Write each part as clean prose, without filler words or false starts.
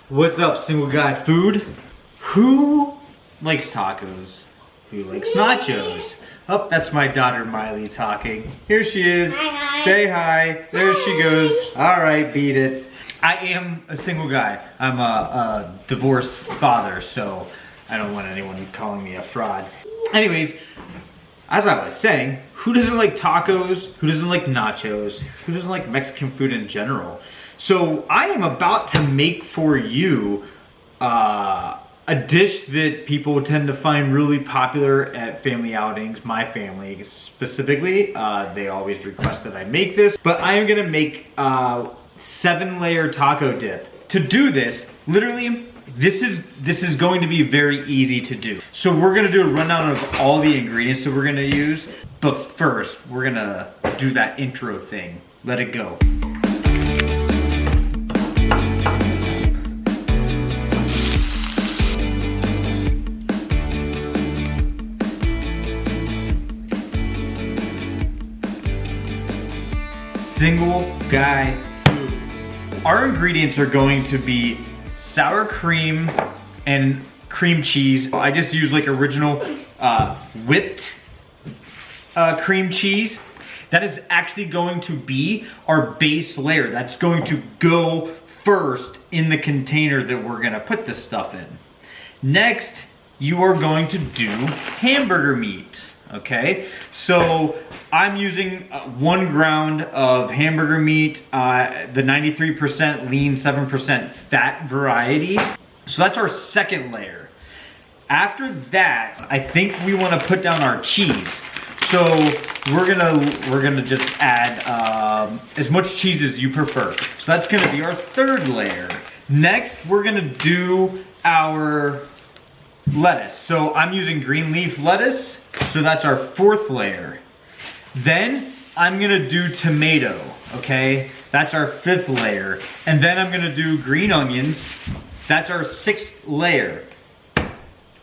What's up, single guy food? Who likes tacos? Who likes nachos? Oh, that's my daughter Miley talking. Here she is. Hi. Say hi. There she goes. All right, beat it. I am a single guy. I'm a divorced father, so I don't want anyone calling me a fraud. Anyways, as I was saying, who doesn't like tacos? Who doesn't like nachos? Who doesn't like Mexican food in general? So I am about to make for you a dish that people tend to find really popular at family outings. My family specifically, they always request that I make this. But I am gonna make 7-layer taco dip. To do this, literally, this is going to be very easy to do. So we're gonna do a rundown of all the ingredients that we're gonna use. But first, we're gonna do that intro thing. Let it go. Single guy food. Our ingredients are going to be sour cream and cream cheese. I just use like original whipped cream cheese. That is actually going to be our base layer. That's going to go first in the container that we're gonna put this stuff in. Next, you are going to do hamburger meat. Okay, so I'm using 1 ground of hamburger meat, the 93% lean, 7% fat variety. So that's our second layer. After that, I think we want to put down our cheese. So we're gonna just add as much cheese as you prefer. So that's gonna be our third layer. Next, we're gonna do our lettuce. So I'm using green leaf lettuce. So that's our fourth layer. Then I'm gonna do tomato, okay? That's our fifth layer. And then I'm gonna do green onions. That's our sixth layer.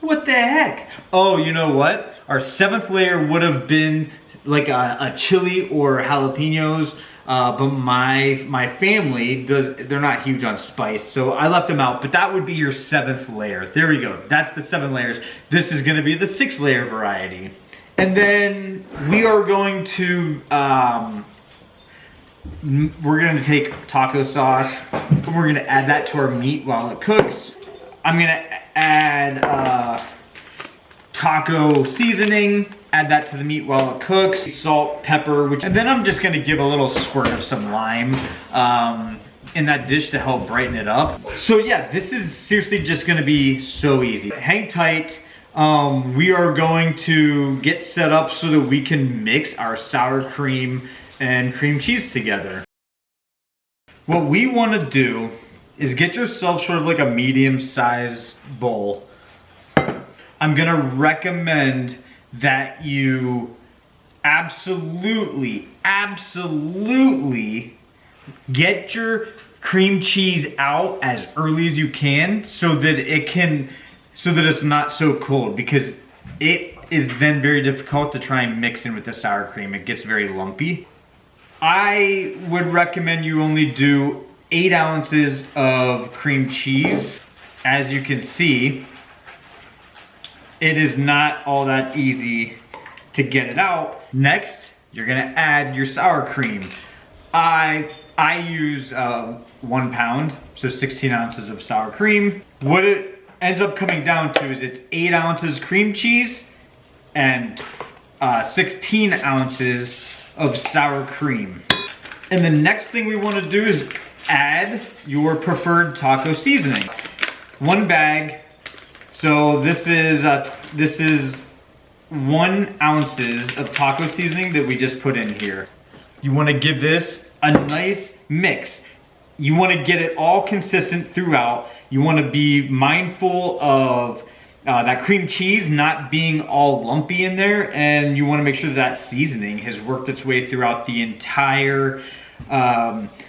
What the heck? Oh, you know what? Our seventh layer would have been like a chili or jalapenos, but my family they're not huge on spice, so I left them out, but that would be your seventh layer. There we go, that's the 7 layers. This is gonna be the 6-layer variety. And then we are going to, we're gonna take taco sauce, and we're gonna add that to our meat while it cooks. I'm gonna add taco seasoning, add that to the meat while it cooks, salt, pepper, and then I'm just gonna give a little squirt of some lime in that dish to help brighten it up. So yeah, this is seriously just gonna be so easy. Hang tight. We are going to get set up so that we can mix our sour cream and cream cheese together. What we want to do is get yourself sort of like a medium-sized bowl. I'm gonna recommend that you absolutely get your cream cheese out as early as you can so that it's not so cold, because it is then very difficult to try and mix in with the sour cream. It gets very lumpy. I would recommend you only do 8 ounces of cream cheese. As you can see, it is not all that easy to get it out. Next, you're gonna add your sour cream. I use 1 pound, so 16 ounces of sour cream. What it ends up coming down to is it's 8 ounces cream cheese and 16 ounces of sour cream. And the next thing we want to do is add your preferred taco seasoning. 1 bag. So this is 1 ounces of taco seasoning that we just put in here. You want to give this a nice mix. You want to get it all consistent throughout. You want to be mindful of that cream cheese not being all lumpy in there, and you want to make sure that seasoning has worked its way throughout the entire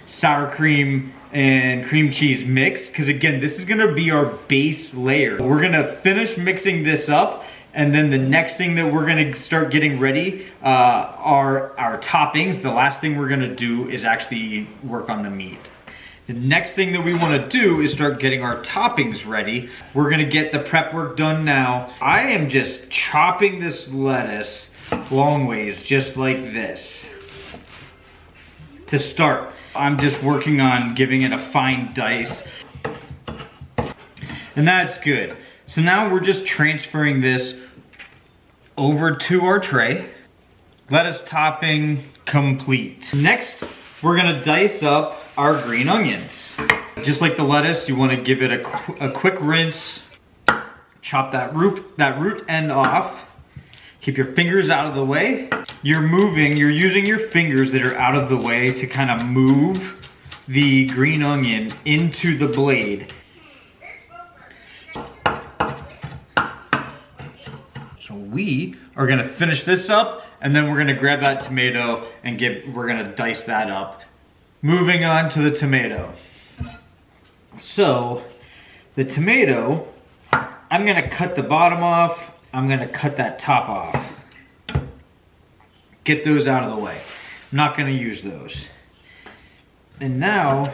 sour cream and cream cheese mix, because again, this is going to be our base layer. We're going to finish mixing this up, and then the next thing that we're going to start getting ready are our toppings. The last thing we're going to do is actually work on the meat. The next thing that we want to do is start getting our toppings ready. We're gonna get the prep work done now. I am just chopping this lettuce long ways, just like this. To start, I'm just working on giving it a fine dice. And that's good. So now we're just transferring this over to our tray. Lettuce topping complete. Next, we're gonna dice up our green onions. Just like the lettuce, you wanna give it a quick rinse. Chop that root end off. Keep your fingers out of the way. You're using your fingers that are out of the way to kind of move the green onion into the blade. So we are gonna finish this up, and then we're gonna grab that tomato and we're gonna dice that up. Moving on to the tomato. So the tomato, I'm gonna cut the bottom off. I'm gonna cut that top off. Get those out of the way. I'm not gonna use those. And now,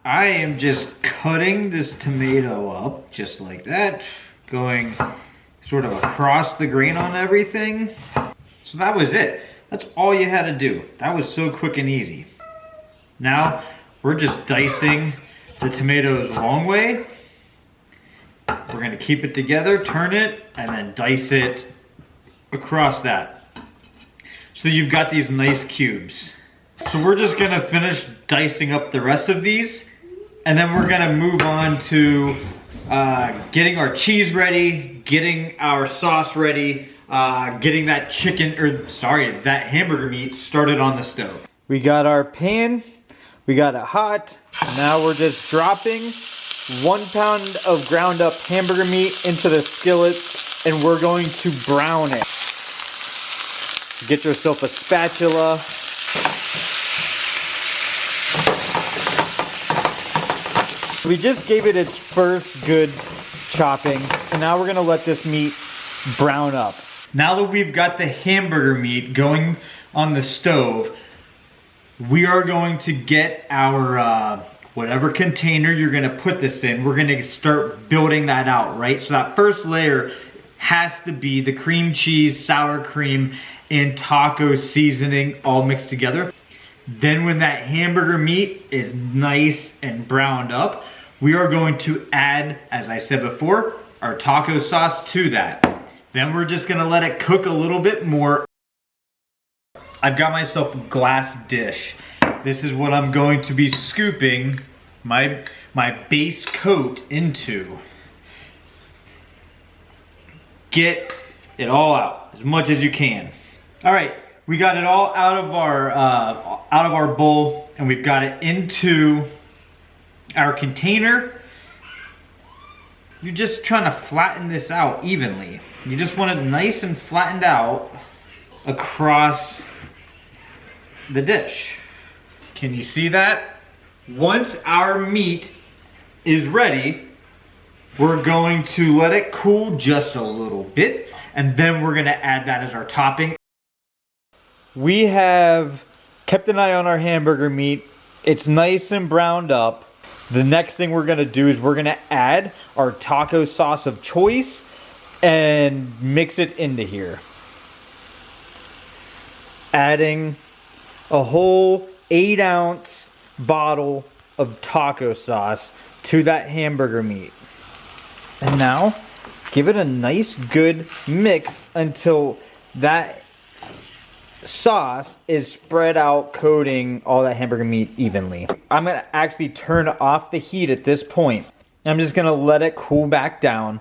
I am just cutting this tomato up, just like that, going sort of across the grain on everything. So that was it. That's all you had to do. That was so quick and easy. Now, we're just dicing the tomatoes long way. We're gonna keep it together, turn it, and then dice it across that. So you've got these nice cubes. So we're just gonna finish dicing up the rest of these, and then we're gonna move on to getting our cheese ready, getting our sauce ready, getting that that hamburger meat started on the stove. We got our pan, we got it hot. Now we're just dropping 1 pound of ground up hamburger meat into the skillet, and we're going to brown it. Get yourself a spatula. We just gave it its first good chopping, and now we're gonna let this meat brown up. Now that we've got the hamburger meat going on the stove, we are going to get our whatever container you're gonna put this in. We're gonna start building that out, right? So that first layer has to be the cream cheese, sour cream, and taco seasoning all mixed together. Then when that hamburger meat is nice and browned up, we are going to add, as I said before, our taco sauce to that. Then we're just gonna let it cook a little bit more. I've got myself a glass dish. This is what I'm going to be scooping my base coat into. Get it all out, as much as you can. All right, we got it all out of our bowl, and we've got it into our container. You're just trying to flatten this out evenly. You just want it nice and flattened out across the dish. Can you see that? Once our meat is ready, we're going to let it cool just a little bit, and then we're gonna add that as our topping. We have kept an eye on our hamburger meat. It's nice and browned up. The next thing we're gonna do is we're gonna add our taco sauce of choice and mix it into here. Adding a whole 8-ounce bottle of taco sauce to that hamburger meat. And now, give it a nice good mix until that sauce is spread out, coating all that hamburger meat evenly. I'm gonna actually turn off the heat at this point. I'm just gonna let it cool back down,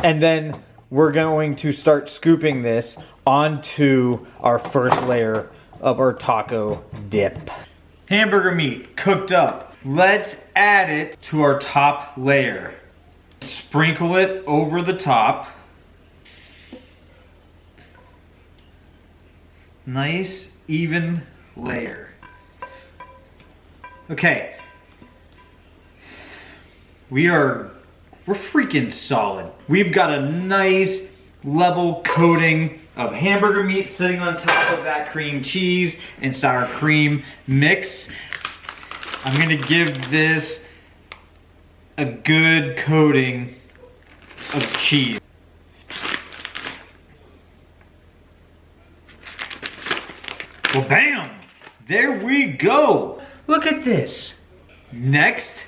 and then we're going to start scooping this onto our first layer of our taco dip. Hamburger meat cooked up. Let's add it to our top layer. Sprinkle it over the top. Nice, even layer. Okay. We're freaking solid. We've got a nice level coating of hamburger meat sitting on top of that cream cheese and sour cream mix. I'm gonna give this a good coating of cheese. Well, bam! There we go. Look at this. Next,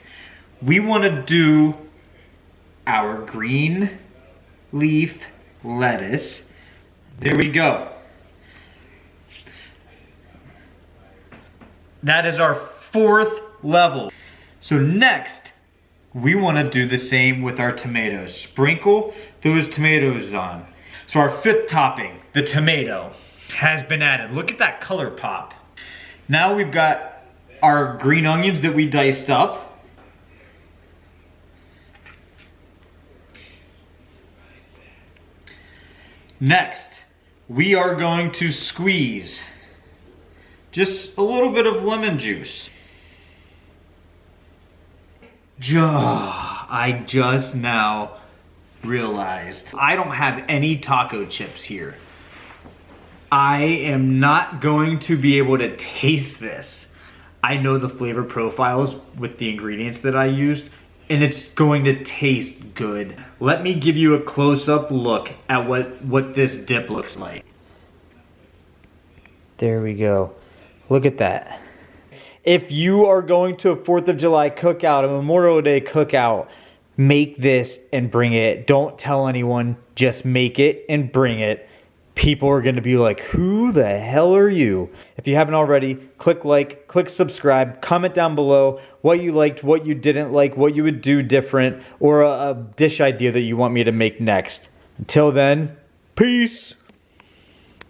we want to do our green leaf lettuce. There we go. That is our 4th level. So next, we want to do the same with our tomatoes. Sprinkle those tomatoes on. So our 5th topping, the tomato, has been added. Look at that color pop. Now we've got our green onions that we diced up. Next, we are going to squeeze just a little bit of lemon juice. I just now realized I don't have any taco chips here. I am not going to be able to taste this. I know the flavor profiles with the ingredients that I used, and it's going to taste good. Let me give you a close-up look at what this dip looks like. There we go. Look at that. If you are going to a 4th of July cookout, a Memorial Day cookout, make this and bring it. Don't tell anyone, just make it and bring it. People are going to be like, who the hell are you? If you haven't already, click like, click subscribe, comment down below what you liked, what you didn't like, what you would do different, or a dish idea that you want me to make next. Until then, peace.